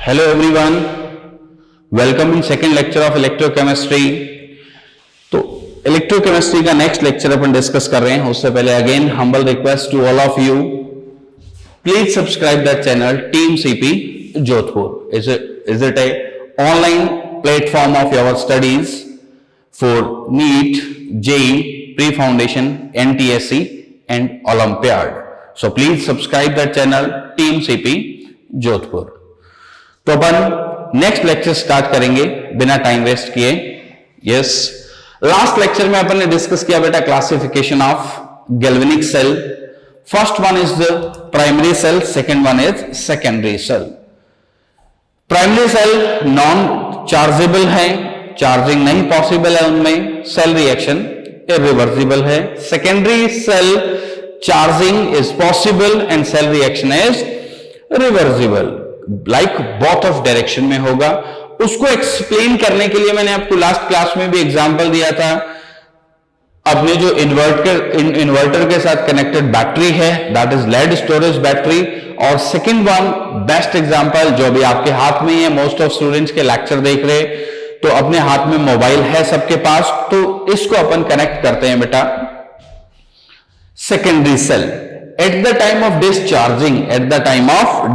Hello everyone, welcome in second lecture of electrochemistry. तो electrochemistry का next lecture अपन discuss कर रहे हैं. उससे पहले again humble request to all of you, please subscribe that channel team CP Jodhpur. Is it a online platform of your studies for NEET, JEE, pre-foundation, NTSC and Olympiad. So please subscribe that channel team CP Jodhpur. तो अपन next lecture start करेंगे बिना time waste किए. Yes, last lecture में अपन ने discuss किया बेटा classification of galvanic cell. First one is the primary cell, second one is secondary cell. Primary cell non chargeable है, चार्जिंग नहीं पॉसिबल है उनमें, सेल रिएक्शन इरिवर्सिबल है. Secondary cell charging is possible and cell reaction is reversible, like both of direction में होगा. उसको explain करने के लिए मैंने आपको लास्ट क्लास में भी एग्जांपल दिया था. अपने जो इन्वर्टर के साथ कनेक्टेड बैटरी है, that is lead storage battery. और सेकंड वन बेस्ट एग्जांपल जो अभी आपके हाथ में ही है, मोस्ट ऑफ स्टूडेंट्स के लेक्चर देख रहे, तो अपने हाथ में मोबाइल है सबके पास, तो इसको अपन कनेक्ट करते हैं बेटा secondary cell. At the time of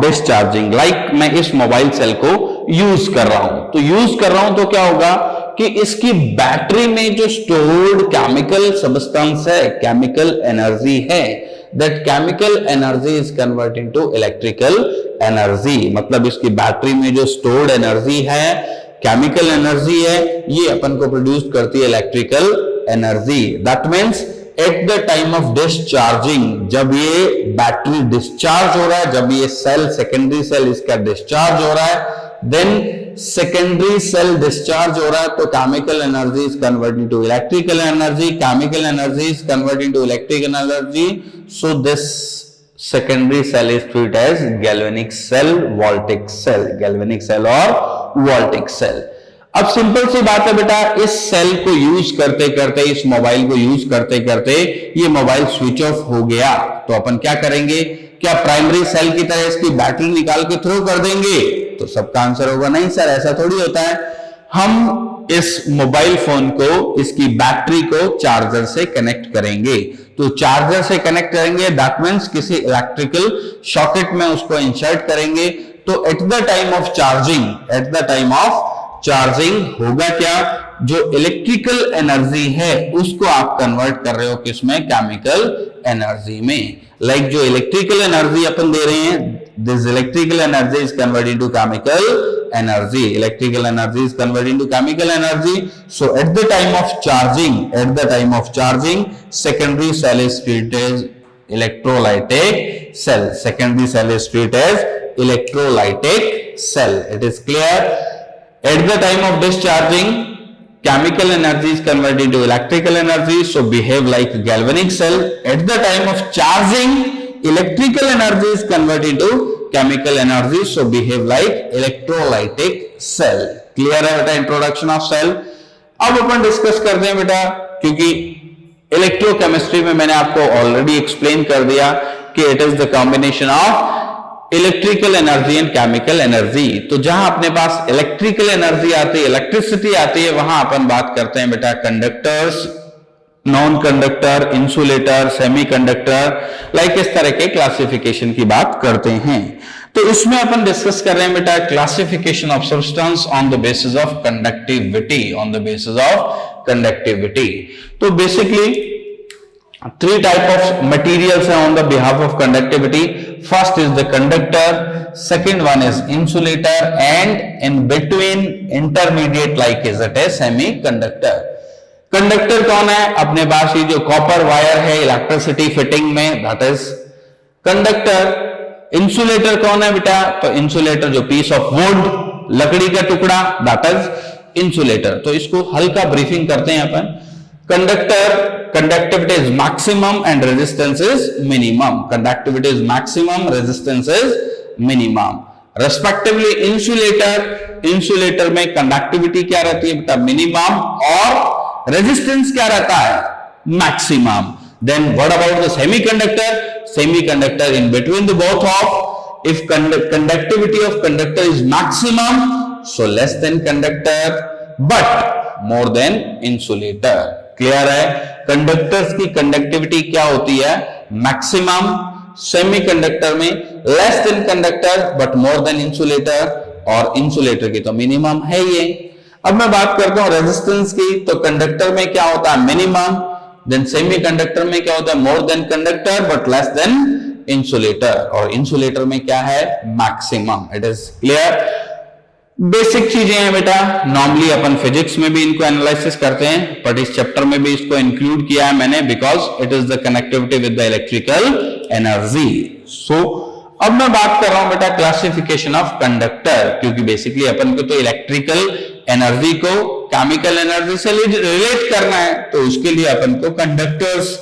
discharging, like मैं इस मोबाइल सेल को यूज कर रहा हूं, तो क्या होगा कि इसकी बैटरी में जो स्टोर्ड केमिकल सब्सटेंस है, केमिकल एनर्जी है, that chemical energy is convert into electrical energy. मतलब इसकी बैटरी में जो स्टोर्ड एनर्जी है, केमिकल एनर्जी है, ये अपन को प्रोड्यूस करती है electrical energy. That means eight the time of discharging, जब ये बैटरी डिस्चार्ज हो रहा है, जब ये सेल सेकेंडरी सेल इसका डिस्चार्ज हो रहा है, देन सेकेंडरी सेल डिस्चार्ज हो रहा है, तो chemical energy is convert into electrical energy, chemical energy is convert into electrical energy. So this secondary cell is treated as galvanic cell, voltaic cell, galvanic cell और voltaic cell. अब simple सी बात है बेटा, इस सेल को use करते करते, इस मोबाइल को यूज करते करते ये मोबाइल स्विच ऑफ हो गया, तो अपन क्या करेंगे? क्या प्राइमरी सेल की तरह इसकी बैटरी निकाल के थ्रो कर देंगे? तो सबका आंसर होगा नहीं सर, ऐसा थोड़ी होता है. हम इस मोबाइल फोन को, इसकी बैटरी को चार्जर से कनेक्ट करेंगे. तो चार्जर से कनेक्ट करेंगे, दैट मींस किसी इलेक्ट्रिकल सॉकेट में उसको इंसर्ट करेंगे. तो eight the time of charging होगा क्या? जो इलेक्ट्रिकल एनर्जी है उसको आप कन्वर्ट कर रहे हो किसमें? केमिकल एनर्जी में. लाइक जो इलेक्ट्रिकल एनर्जी अपन दे रहे हैं, this electrical energy is converted into chemical energy. Electrical energy is converted into chemical energy. So eight the time of charging secondary cell is treated as electrolytic cell. Secondary cell is treated as electrolytic cell. It is clear? At the time of discharging, chemical energy is converted into electrical energy, so behave like galvanic cell. At the time of charging, electrical energy is converted into chemical energy, so behave like electrolytic cell. Clear है बेटा introduction of cell? अब अपन discuss करते हैं बेटा, क्योंकि electrochemistry में मैंने आपको ऑलरेडी एक्सप्लेन कर दिया कि it is the combination of electrical energy and chemical energy. तो जहां अपने पास इलेक्ट्रिकल एनर्जी आती है, इलेक्ट्रिसिटी आती है, वहां अपन बात करते हैं बेटा conductors, non conductor, insulator, semiconductor, like इस तरह के क्लासिफिकेशन की बात करते हैं. तो इसमें अपन डिस्कस कर रहे हैं बेटा classification of substance on the basis of conductivity. तो basically three type of materials are on the behalf of conductivity. First is the conductor, second one is insulator, and in between intermediate like is it a semiconductor. Conductor कौन है? अपने पास ये जो copper wire है electricity fitting में, that is conductor. Insulator कौन है बेटा? तो इंसुलेटर जो पीस ऑफ वुड, लकड़ी का टुकड़ा, दैट इज इंसुलेटर. तो इसको हल्का ब्रीफिंग करते हैं अपन. Conductor, conductivity is maximum and resistance is minimum. Conductivity is maximum, resistance is minimum. Respectively insulator में conductivity क्या रहती है बेटा? minimum, और resistance क्या रहता है? maximum. Then what about the semiconductor? Semiconductor in between the both of if conductivity of conductor is maximum, so less than conductor but more than insulator. Clear है? कंडक्टर्स की कंडक्टिविटी क्या होती है? Maximum, semiconductor में less than conductor but more than insulator, और insulator की तो minimum है ये। अब मैं बात करता हूं रेजिस्टेंस की, तो कंडक्टर में क्या होता है? मिनिमम, देन सेमीकंडक्टर में क्या होता है? More than conductor but less than insulator, और इंसुलेटर में क्या है? Maximum. It is clear? Basic चीजें हैं बेटा, नॉर्मली अपन फिजिक्स में भी इनको एनालिसिस करते हैं, बट इस चैप्टर में भी इसको इंक्लूड किया है मैंने, because it is the connectivity with the electrical energy. So अब मैं बात कर रहा हूं बेटा क्लासिफिकेशन ऑफ कंडक्टर, क्योंकि बेसिकली अपन को तो इलेक्ट्रिकल एनर्जी को केमिकल एनर्जी से रिलेट करना है, तो उसके लिए अपन को कंडक्टर्स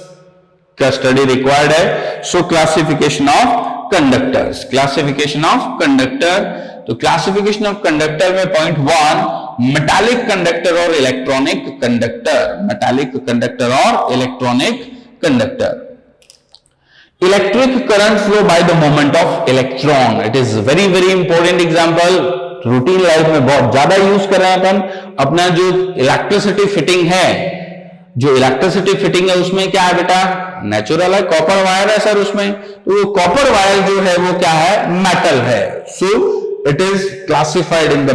का स्टडी रिक्वायर्ड है। सो classification of conductors, classification of conductor. तो क्लासिफिकेशन ऑफ कंडक्टर में पॉइंट 1, मेटालिक कंडक्टर और इलेक्ट्रॉनिक कंडक्टर, मेटालिक कंडक्टर और electronic conductor. Electric current flow by the moment of electron, it is very very important example, routine life में बहुत ज्यादा use कर रहे हैं अपन। अपना जो इलेक्ट्रिसिटी फिटिंग है, जो इलेक्ट्रिसिटी फिटिंग है उसमें क्या है बेटा? नेचुरल है, कॉपर वायर है सर उसमें, तो वो कॉपर वायर जो है वो क्या है? मेटल है। So it is classified in the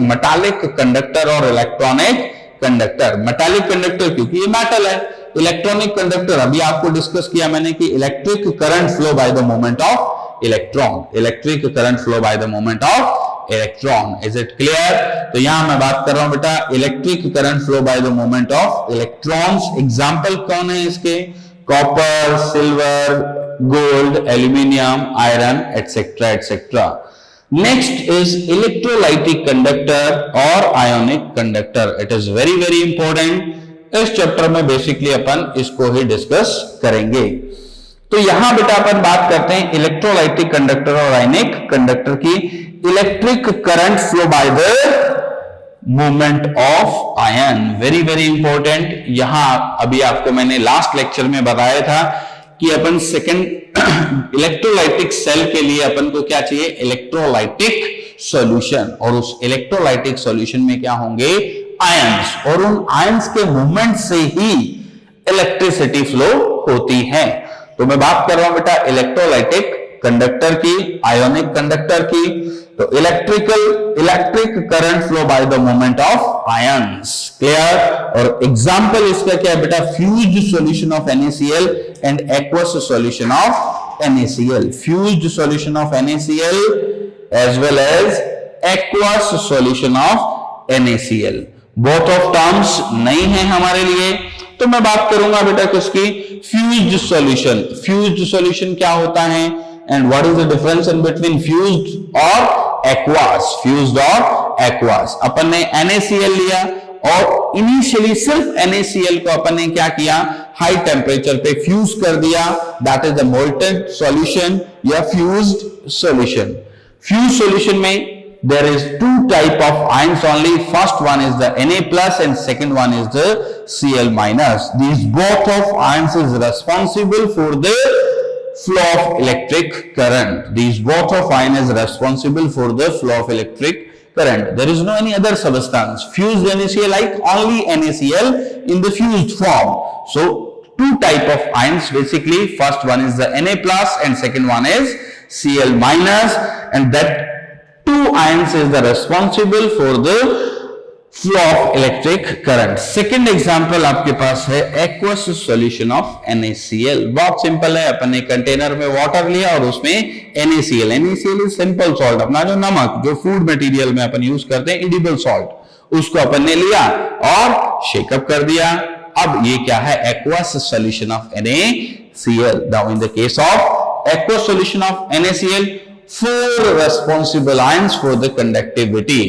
metallic conductor और इलेक्ट्रॉनिक कंडक्टर। मेटालिक कंडक्टर क्योंकि ये मेटल है, इलेक्ट्रॉनिक कंडक्टर अभी आपको डिस्कस किया मैंने कि electric current flow by the moment of electron, electric current flow by the moment of electron. Is it clear? तो यहां मैं बात कर रहा हूं बेटा electric current flow by the moment of electrons. Example कौन है इसके? Copper, silver, gold, aluminium, iron, etcetera etcetera. Next is electrolytic conductor और ionic conductor. It is very very important. इस चैप्टर में बेसिकली अपन इसको ही डिस्कस करेंगे। तो यहां बेटा अपन बात करते हैं इलेक्ट्रोलाइटिक कंडक्टर और आयनिक कंडक्टर की। Electric current flow by the movement of ion, very very important. यहां अभी आपको मैंने लास्ट लेक्चर में बताया था कि अपन सेकंड इलेक्ट्रोलाइटिक सेल के लिए अपन को क्या चाहिए? इलेक्ट्रोलाइटिक सॉल्यूशन, और उस इलेक्ट्रोलाइटिक सॉल्यूशन में क्या होंगे? आयंस, और उन आयंस के मूवमेंट से ही इलेक्ट्रिसिटी फ्लो होती है। तो मैं बात कर रहा हूं बेटा इलेक्ट्रोलाइटिक कंडक्टर की, आयोनिक कंडक्टर की। तो electric current flow by the movement of ions, clear? और एग्जांपल इसका क्या है बेटा? Fused solution of NaCl and aqueous solution of NaCl, fused solution of NaCl as well as aqueous solution of NaCl। Both of terms नहीं है हमारे लिए, तो मैं बात करूंगा बेटा किसकी? Fused solution. फ्यूज्ड सॉल्यूशन क्या होता है and what is the difference in between fused और एक्वास? फ्यूज्ड और एक्वास। अपन ने NaCl लिया और इनिशियली सिर्फ NaCl को अपन ने क्या किया? हाई टेम्परेचर पे फ्यूज कर दिया, that is the molten solution या फ्यूज्ड सॉल्यूशन। फ्यूज सॉल्यूशन में there is two type of ions only. First one is the Na plus and second one is the Cl minus. These both of ions is responsible for the flow of electric current. These both of ions is responsible for the flow of electric current. There is no any other substance. Fused NaCl like only NaCl in the fused form. So two type of ions basically. First one is the Na plus and second one is Cl minus, and that two ions is the responsible for the flow of electric current. Second example आपके पास है aqueous solution of NaCl। बहुत simple है, अपन ने container में water लिया और उसमें NaCl इज सिंपल सॉल्ट, अपना जो नमक जो फूड मटेरियल में अपन यूज करते हैं, एडिबल सॉल्ट, उसको अपन ने लिया और शेकअप कर दिया। अब ये क्या है? aqueous solution of NaCl। Now in the case of aqueous solution of NaCl, four responsible ions for the conductivity।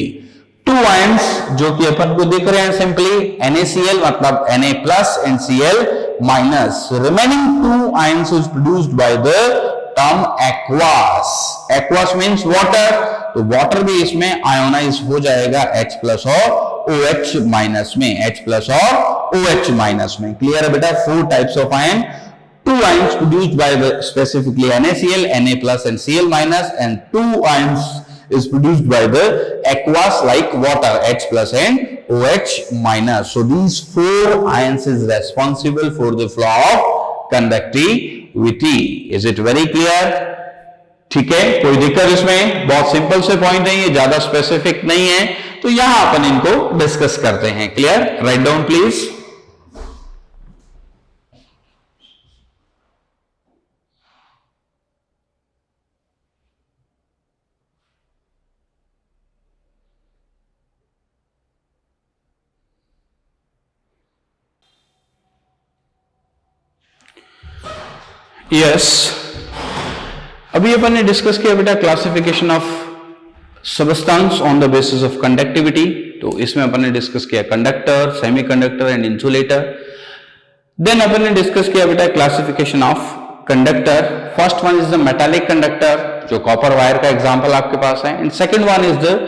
Two ions जो कि अपन को दिख रहे हैं सिंपली NaCl मतलब Na plus and Cl minus। Remaining two ions is produced by the term aqueous। Aqueous means water, तो water भी इसमें आयोनाइज हो जाएगा H plus और OH minus में, H plus और OH minus में। क्लियर है बेटा? Four types of ion two ions produced by the specifically NaCl, Na plus and Cl minus, and two ions is produced by the aqueous like water, H plus and OH minus. So these four ions is responsible for the flow of conductivity. Is it very clear? ठीक है, कोई दिक्कत इसमें? बहुत simple से point है, ये ज्यादा स्पेसिफिक नहीं है, तो यहां अपन इनको डिस्कस करते हैं. Clear? Right down please. Yes, अभी अपन ने डिस्कस किया बेटा classification of substance on the basis of conductivity. तो इसमें अपन ने डिस्कस किया conductor, semiconductor and insulator. Then अपन ने डिस्कस किया बेटा classification of conductor. First one is the metallic conductor, जो कॉपर वायर का एग्जांपल आपके पास है, and second one is the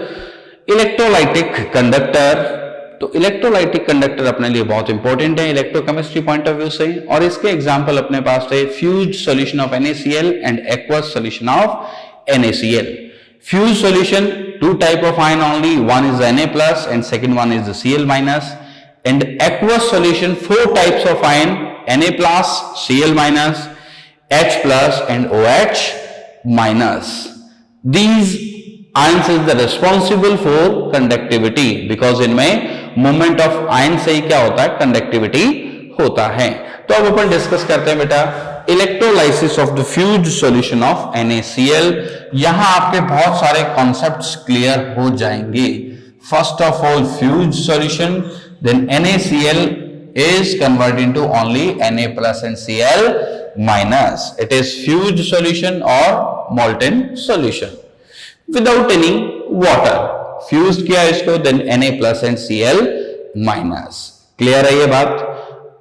electrolytic conductor. तो इलेक्ट्रोलाइटिक कंडक्टर अपने लिए बहुत इंपॉर्टेंट है इलेक्ट्रोकेमिस्ट्री पॉइंट ऑफ व्यू से, और इसके एग्जांपल अपने पास है fused solution of NaCl and aqueous solution of NaCl. Fused solution, two type of ion only, one is Na plus and second one is the Cl minus, and aqueous solution four types of ion, Na plus, Cl minus, H plus and OH minus. These ions is the responsible for conductivity because इनमें movement of ion से ही क्या होता है, conductivity होता है. तो अब अपन discuss करते हैं बेटा electrolysis of the fused solution of NaCl. यहां आपके बहुत सारे कॉन्सेप्ट्स क्लियर हो जाएंगे. First of all fused solution, then NaCl is converted into only Na plus and Cl minus. It is fused solution or molten solution without any water. Fuse किया इसको, then Na plus and Cl minus. Clear है ये बात?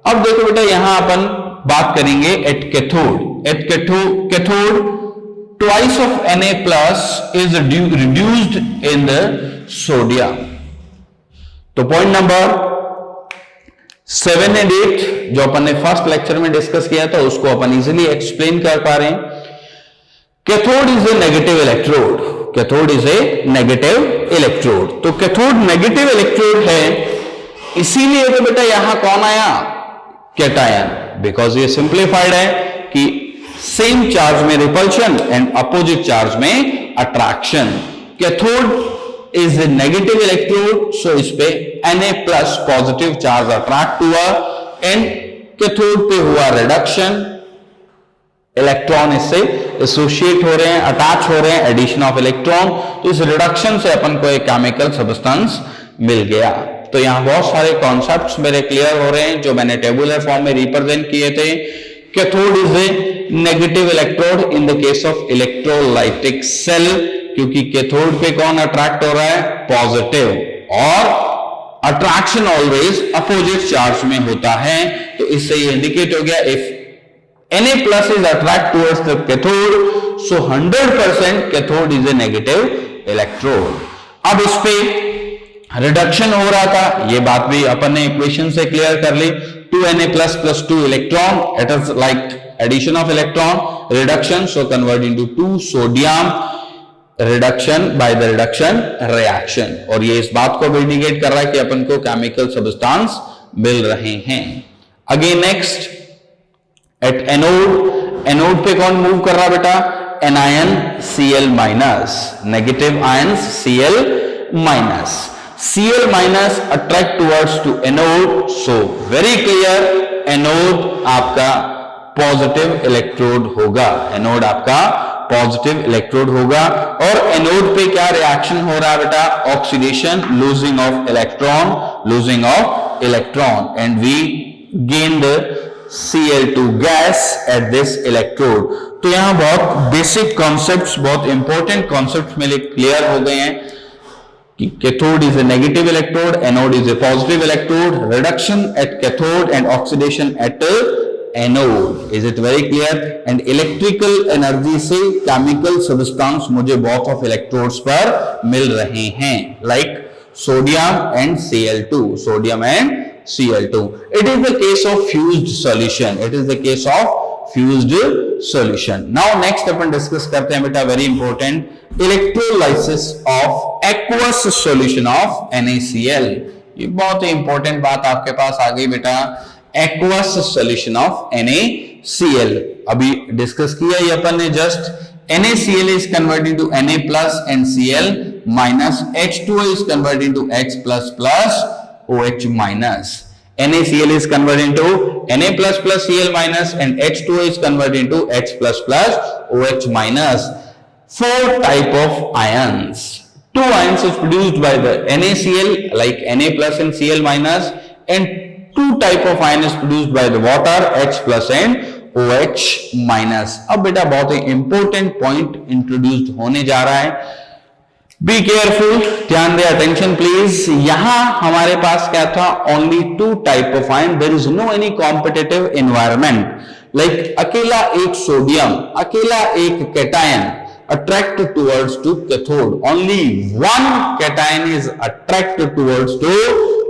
अब देखो बेटा यहां अपन बात करेंगे at cathode. At cathode twice of Na plus is reduced in the sodium. तो पॉइंट नंबर 7 एंड 8 जो अपन ने फर्स्ट लेक्चर में डिस्कस किया था उसको अपन इजीली एक्सप्लेन कर पा रहे हैं. Cathode is a negative electrode. Cathode is a negative electrode. तो कैथोड नेगेटिव इलेक्ट्रोड है, इसीलिए तो बेटा यहां कौन आया, कैटायन, बिकॉज ये सिंप्लीफाइड है कि सेम चार्ज में रिपल्शन एंड अपोजिट चार्ज में attraction. Cathode is a negative electrode, so इस पे Na plus positive charge attract हुआ एंड कैथोड पे हुआ रिडक्शन. इलेक्ट्रॉन इससे एसोसिएट हो रहे हैं, अटैच हो रहे हैं, एडिशन ऑफ इलेक्ट्रॉन. तो इस रिडक्शन से अपन को एक केमिकल सब्सटेंस मिल गया. तो यहां बहुत सारे कॉन्सेप्ट्स मेरे क्लियर हो रहे हैं जो मैंने टेबुलर फॉर्म में रिप्रेजेंट किए थे. Cathode is a negative electrode in the case of electrolytic cell, क्योंकि कैथोड पे कौन अट्रैक्ट हो रहा है, पॉजिटिव, और अट्रैक्शन ऑलवेज अपोजिट चार्ज में होता है. तो इससे ये इंडिकेट हो गया if Na plus is attract towards the cathode, so 100% cathode is a negative electrode. अब इस पे रिडक्शन हो रहा था, ये बात भी अपन ने इक्वेशन से क्लियर कर ली. 2Na plus plus 2 electron, it is like addition of electron, reduction, so convert into 2 sodium, reduction by the reduction reaction. और ये इस बात को भी इंडिकेट कर रहा है कि अपन को केमिकल सब्सटेंस मिल रहे हैं. Again next at anode. Anode पे कौन मूव कर रहा बेटा, anion Cl minus, negative ions Cl minus. Cl minus attract towards to anode, so very clear anode आपका पॉजिटिव इलेक्ट्रोड होगा. एनोड आपका पॉजिटिव इलेक्ट्रोड होगा. और एनोड पे क्या रिएक्शन हो रहा है बेटा, oxidation, losing of electron, losing of electron, and we gain the Cl2 gas at this electrode. तो यहां बहुत बेसिक कॉन्सेप्ट्स, बहुत इंपॉर्टेंट कॉन्सेप्ट्स मेरे क्लियर हो गए हैं कि cathode is a negative electrode, anode is a positive electrode, reduction at cathode and oxidation at anode. Is it very clear? And electrical energy से केमिकल सब्सटेंस मुझे both of electrodes पर मिल रहे हैं, like sodium and Cl2, sodium and Cl2. It is the case of fused solution. It is the case of fused solution. Now next upon discuss करते हैं बेटा, very important, electrolysis of aqueous solution of NaCl। ये बहुत ही important बात आपके पास आ गई बेटा, aqueous solution of NaCl। अभी डिस्कस किया ये अपन ने just, NaCl is converted to Na plus and Cl minus, H2O is converted to H plus plus OH minus. NaCl is converted to Na plus plus Cl minus and H2O is converted to H plus plus OH minus. 4 type of ions. 2 ions is produced by the NaCl like Na plus and Cl minus, and 2 type of ion is produced by the water H plus and OH minus. अब बेटा बहुत ही important point introduced होने जा रहा है, be careful, ध्यान दे, attention please. यहां हमारे पास क्या था, only 2 type of ion, there is no any competitive environment, like अकेला एक सोडियम, अकेला एक cation attract towards to cathode, only 1 cation is attract towards to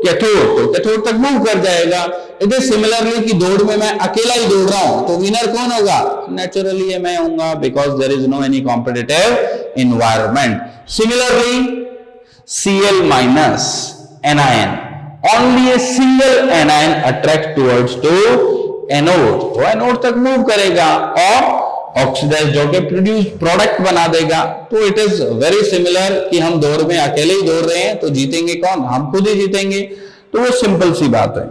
cathode, तो कैथोड तक मूव कर जाएगा। इट इज सिमिलरली कि दौड़ में मैं अकेला ही दौड़ रहा हूं तो विनर कौन होगा, नेचुरली ये मैं होऊंगा, because there is no any competitive environment. Similarly Cl minus anion, only a single anion attract towards to anode, तो एनोड तक मूव करेगा और ऑक्सीडाइज होकर प्रोड्यूस प्रोडक्ट बना देगा। तो इट इज वेरी सिमिलर कि हम दौड़ में अकेले ही दौड़ रहे हैं तो जीतेंगे कौन, हम खुद ही जीतेंगे। तो वो सिंपल सी बात है।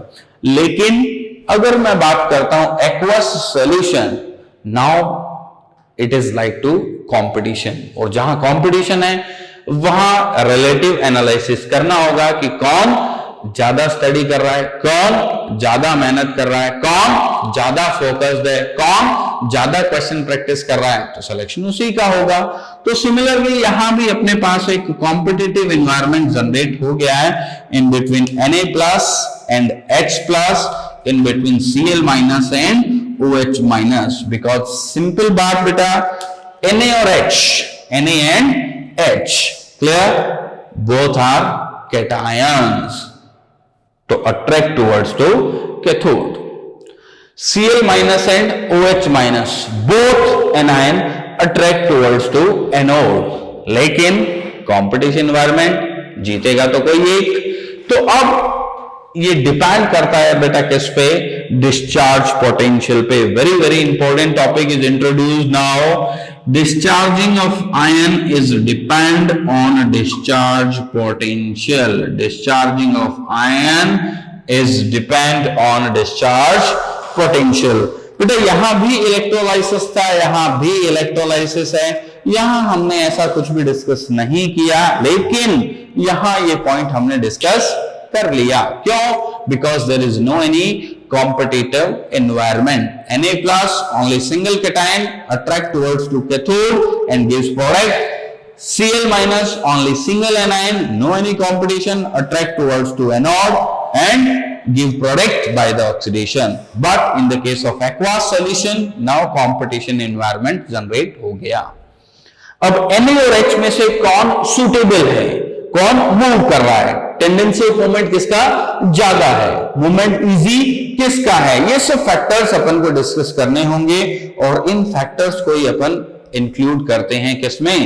लेकिन अगर मैं बात करता हूं aqueous solution, now it is like to competition, और जहां कंपटीशन है वहां रिलेटिव एनालिसिस करना होगा कि कौन ज्यादा स्टडी कर रहा है, कौन ज्यादा मेहनत कर रहा है, कौन ज्यादा फोकस्ड है, कौन ज्यादा क्वेश्चन प्रैक्टिस कर रहा है, तो सिलेक्शन उसी का होगा। तो सिमिलरली यहां भी अपने पास एक कॉम्पिटिटिव एनवायरनमेंट जनरेट हो गया है in between Na plus and H plus, in between Cl minus and OH minus, because simple बात बेटा, Na और H, Na and H, clear, both are cations to attract towards to cathode. Cl minus and OH minus both anion attract towards to anode, लेकिन competition environment जीतेगा तो कोई एक। तो अब ये डिपेंड करता है बेटा किस पे, डिस्चार्ज पोटेंशियल पे। Very very important topic is introduced now, discharging of ion is depend on discharge potential. Discharging of ion is depend on discharge potential. बेटा यहां भी इलेक्ट्रोलाइसिस था, यहां भी इलेक्ट्रोलाइसिस है, यहां हमने ऐसा कुछ भी डिस्कस नहीं किया, लेकिन यहां ये पॉइंट हमने डिस्कस कर लिया। क्यों? Because there is no any competitive environment. Na plus only single cation attract towards to cathode and gives product. Cl minus only single anion, no any competition, attract towards to anode and give product by the oxidation. But in the case of aqueous solution, now competition environment generate हो गया। अब Na और H में से कौन suitable है, कौन move कर रहा है, टेंडेंसी ऑफ मूवमेंट किसका ज्यादा है, मूवमेंट इजी किसका है, ये सब फैक्टर्स अपन को डिस्कस करने होंगे। और इन फैक्टर्स को ही अपन इंक्लूड करते हैं किसमें,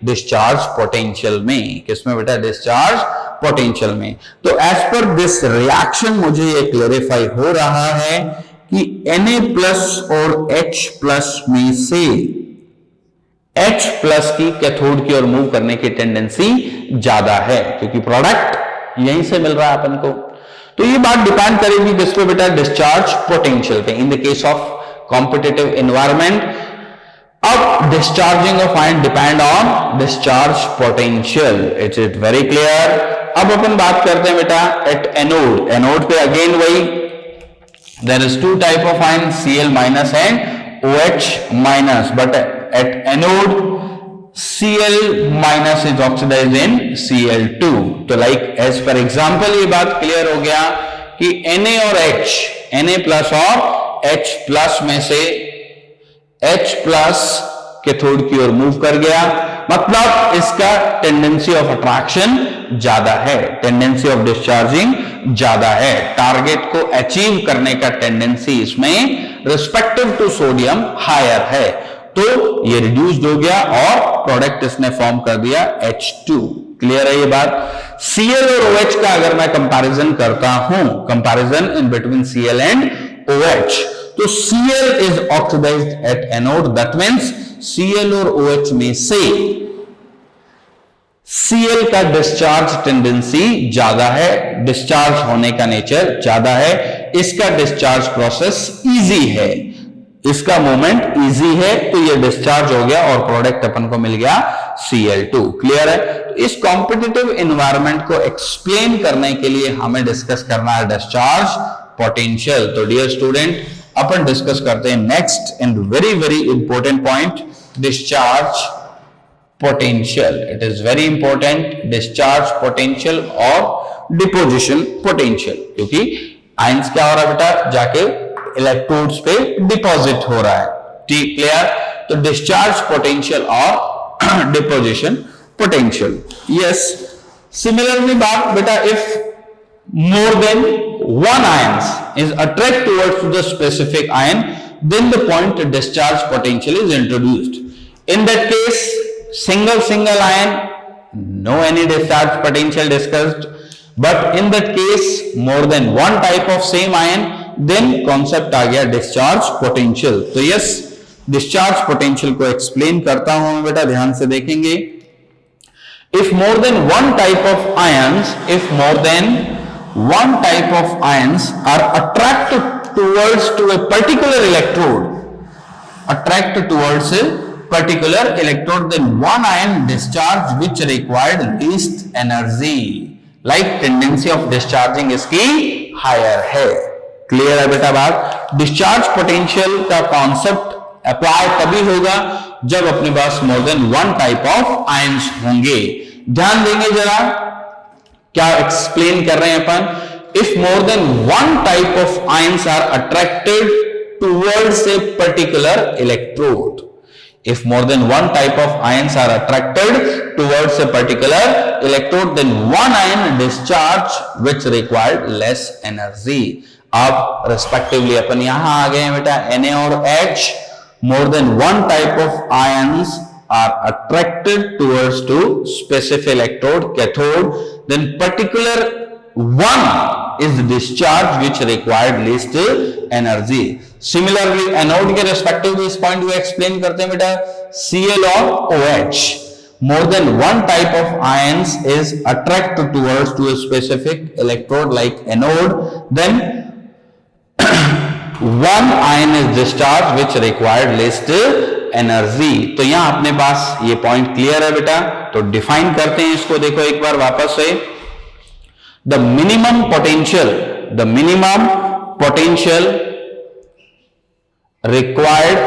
डिस्चार्ज पोटेंशियल में। किसमें बेटा, डिस्चार्ज पोटेंशियल में। तो एज पर दिस रिएक्शन मुझे ये क्लेरिफाई हो रहा है कि Na प्लस और H प्लस में से H प्लस की कैथोड की ओर मूव करने की टेंडेंसी ज्यादा है, क्योंकि प्रोडक्ट यहीं से मिल रहा है अपन को। तो ये बात डिपेंड करेगी किस पे बेटा, डिस्चार्ज पोटेंशियल पे, in the case of competitive environment. अब discharging of ion depend on discharge potential, it's it very clear. अब अपन बात करते हैं बेटा एट एनोड। एनोड पे अगेन वही, there is 2 type of ion, Cl minus and OH minus, but at anode Cl minus is oxidized in Cl2. तो like as per example ये बात क्लियर हो गया कि Na और H, Na प्लस और H प्लस में से H प्लस कैथोड की ओर मूव कर गया, मतलब इसका टेंडेंसी ऑफ अट्रैक्शन ज्यादा है, टेंडेंसी ऑफ डिस्चार्जिंग ज्यादा है, टारगेट को अचीव करने का टेंडेंसी इसमें रिस्पेक्टिव टू सोडियम हायर है, तो ये रिड्यूस्ड हो गया और प्रोडक्ट इसने फॉर्म कर दिया H2। क्लियर है ये बात। Cl और OH का अगर मैं कंपैरिजन करता हूं, comparison in between Cl and OH, तो Cl is oxidized at anode, that means Cl और OH में से Cl का डिस्चार्ज टेंडेंसी ज्यादा है, डिस्चार्ज होने का नेचर ज्यादा है, इसका डिस्चार्ज प्रोसेस इजी है, इसका मोमेंट इजी है, तो ये डिस्चार्ज हो गया और प्रोडक्ट अपन को मिल गया Cl2। क्लियर है। तो इस कॉम्पिटिटिव एनवायरनमेंट को एक्सप्लेन करने के लिए हमें डिस्कस करना है डिस्चार्ज पोटेंशियल। तो डियर स्टूडेंट, अपन डिस्कस करते हैं next and very very important point, discharge potential. It is very important, discharge potential और डिपोजिशन पोटेंशियल, क्योंकि आयंस क्या हो रहा है बेटा, जाके इलेक्ट्रोड्स पे डिपॉजिट हो रहा है। ठीक, क्लियर। तो डिस्चार्ज पोटेंशियल और डिपोजिशन पोटेंशियल। यस, सिमिलरली बात बेटा, if more than one ions is attracted towards the specific ion, then the point discharge potential is introduced. In that case, single ion, no any discharge potential discussed, but in that case more than one type of same ion, then concept आ गया discharge potential। तो yes, discharge potential को explain करता हूं मैं बेटा, ध्यान से देखेंगे। If more than one type of ions, if more than one type of ions are attracted towards to a particular electrode, then one ion discharge which required least energy, like tendency of discharging इसकी higher है। Clear है बेटा बात। Discharge potential का concept apply तभी होगा जब अपने पास more than one type of ions होंगे। ध्यान देंगे जरा, क्या एक्सप्लेन कर रहे हैं अपन। If more than one type of ions are attracted towards a particular electrode, if more than one type of ions are attracted towards a particular electrode, then one ion discharge which required less energy। अब respectively अपन यहां आ गए हैं बेटा, Na और H, more than one type of ions are attracted towards to specific electrode, cathode, then particular one is discharged which required least energy। Similarly anode के respective इस point को explain करते हैं बेटा, Cl और OH, more than one type of ions is attracted towards to a specific electrode like anode, then one ion is discharged which required least energy। तो यहां अपने पास ये पॉइंट क्लियर है बेटा। तो डिफाइन करते हैं इसको, देखो एक बार वापस से। The minimum potential required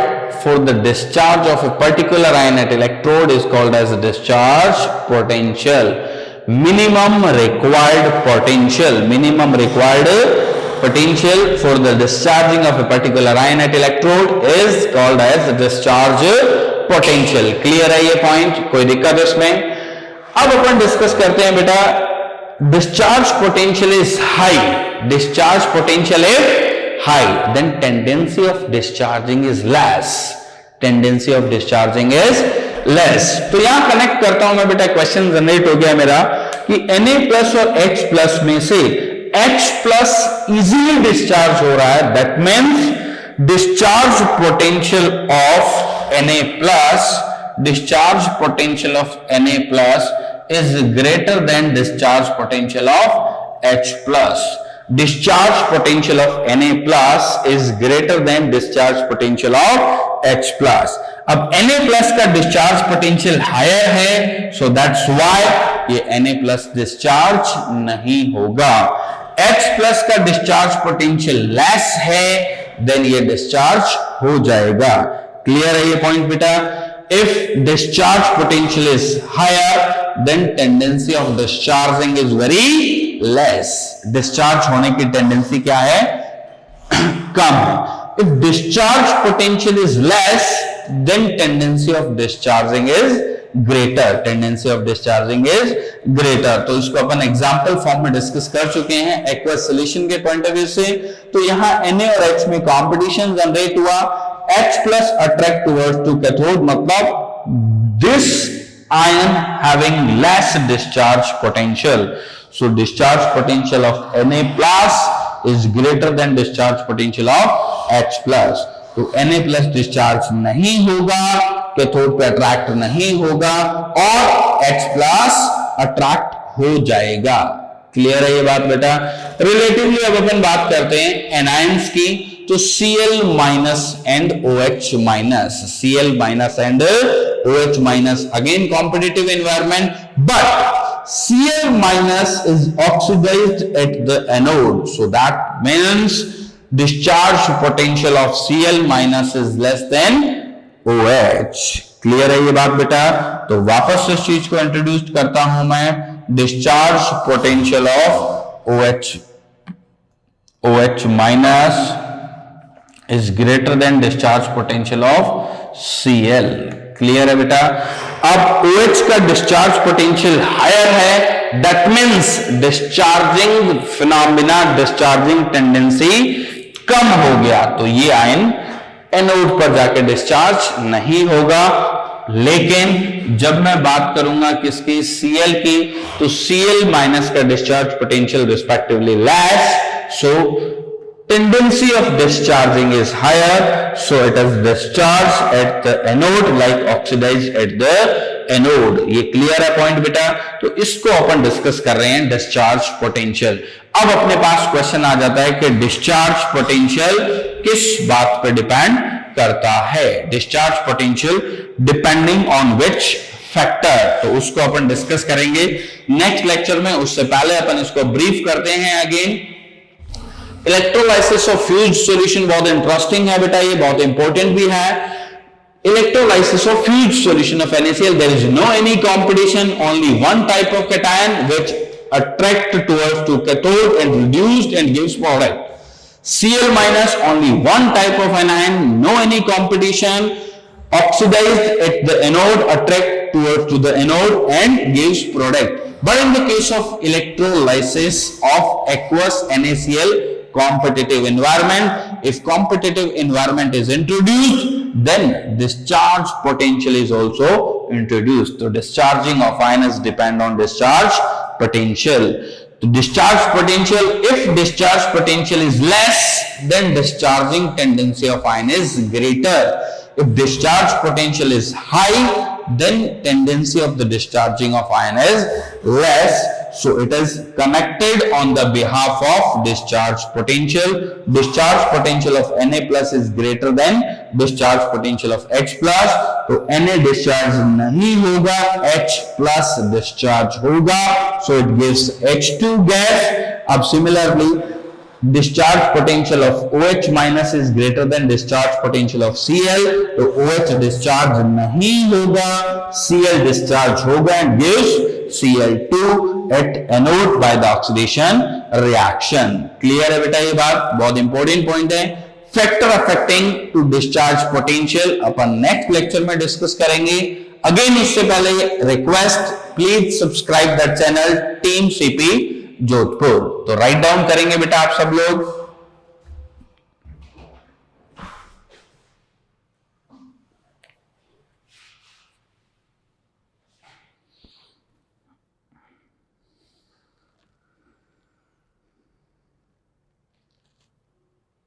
for the discharge of a particular ion at electrode is called as discharge potential। minimum required potential for the discharging of a particular ion at electrode is called as discharge potential। Clear है ये point, कोई दिक्कत इसमें। अब अपन discuss करते हैं बेटा, discharge potential is high, then tendency of discharging is less। तो यहां कनेक्ट करता हूं मैं बेटा, क्वेश्चन जनरेट हो गया मेरा कि Na प्लस और H प्लस में से H प्लस इजीली डिस्चार्ज हो रहा है, that means discharge potential of Na plus is greater than discharge potential of H plus। discharge potential of Na plus is greater than discharge potential of H plus। अब Na plus का discharge potential higher है, so that's why ये Na plus discharge नहीं होगा। H plus का discharge potential less है, then ये discharge हो जाएगा। क्लियर है ये पॉइंट बेटा। If discharge potential is higher, then tendency of discharging is very less। discharge होने की टेंडेंसी क्या है, कम है। If discharge potential is less, then tendency of discharging is greater, tendency of discharging is greater. तो इसको अपन example form में discuss कर चुके हैं एक्वस सॉल्यूशन के पॉइंट ऑफ व्यू से। तो यहाँ Na और H में कंपटीशन जनरेट हुआ, H plus attract towards to cathode, मतलब this ion having less discharge potential. So discharge potential of Na plus is greater than discharge potential of H plus. तो Na plus discharge नहीं होगा, cathode पे attract नहीं होगा और H plus attract हो जाएगा। क्लियर है ये बात बेटा? रिलेटिवली अब अपन बात करते हैं एनायंस की। तो Cl minus and OH minus, Cl minus and OH minus, again competitive environment, but Cl minus is oxidized at the anode, so that means discharge potential of Cl minus is less than OH. Clear है ये बात बेटा? तो वापस इस चीज को introduce करता हूं मैं, discharge potential of OH minus is greater than discharge potential of Cl. Clear है बेटा? अब OH का डिस्चार्ज पोटेंशियल हायर है, that means discharging phenomena, discharging tendency कम हो गया, तो ये आयन एनोड पर जाके डिस्चार्ज नहीं होगा। लेकिन जब मैं बात करूंगा किसकी, Cl की, तो Cl माइनस का discharge potential respectively less, so tendency of discharging is higher, so it is discharged at the anode like oxidized at the anode. ये क्लियर है पॉइंट बेटा? तो इसको अपन डिस्कस कर रहे हैं डिस्चार्ज पोटेंशियल। अब अपने पास क्वेश्चन आ जाता है कि डिस्चार्ज पोटेंशियल किस बात पे डिपेंड करता है, discharge potential depending on which factor, तो उसको अपन डिस्कस करेंगे नेक्स्ट लेक्चर में। उससे पहले अपन इसको ब्रीफ करते हैं again. Electrolysis of fused solution बहुत इंटरेस्टिंग है बेटा, ये बहुत इंपॉर्टेंट भी है। Electrolysis of fused solution of NaCl, there is no any competition, only one type of cation which attract towards to cathode and reduced and gives product. Cl minus, only one type of anion, no any competition, oxidized at the anode, attract towards to the anode and gives product. But in the case of electrolysis of aqueous NaCl, competitive environment, if competitive environment is introduced, then discharge potential is also introduced. So discharging of ions depend on discharge potential. So discharge potential, if discharge potential is less, then discharging tendency of ion is greater. If discharge potential is high, then tendency of the discharging of ion is less. So it is connected on the behalf of discharge potential. Discharge potential of Na plus is greater than discharge potential of H plus. तो Na discharge नहीं होगा, H plus discharge होगा, so it gives H2 gas. अब similarly discharge potential of OH minus is greater than discharge potential of Cl, तो OH discharge नहीं होगा, Cl discharge होगा and gives Cl2 at anode by the oxidation reaction. Clear है बेटा? ये बात बहुत इंपॉर्टेंट पॉइंट है। Factor affecting to discharge potential अपन नेक्स्ट लेक्चर में डिस्कस करेंगे। अगेन इससे पहले request, please subscribe that channel team CP Jodhpur. तो राइट डाउन करेंगे बेटा आप सब लोग।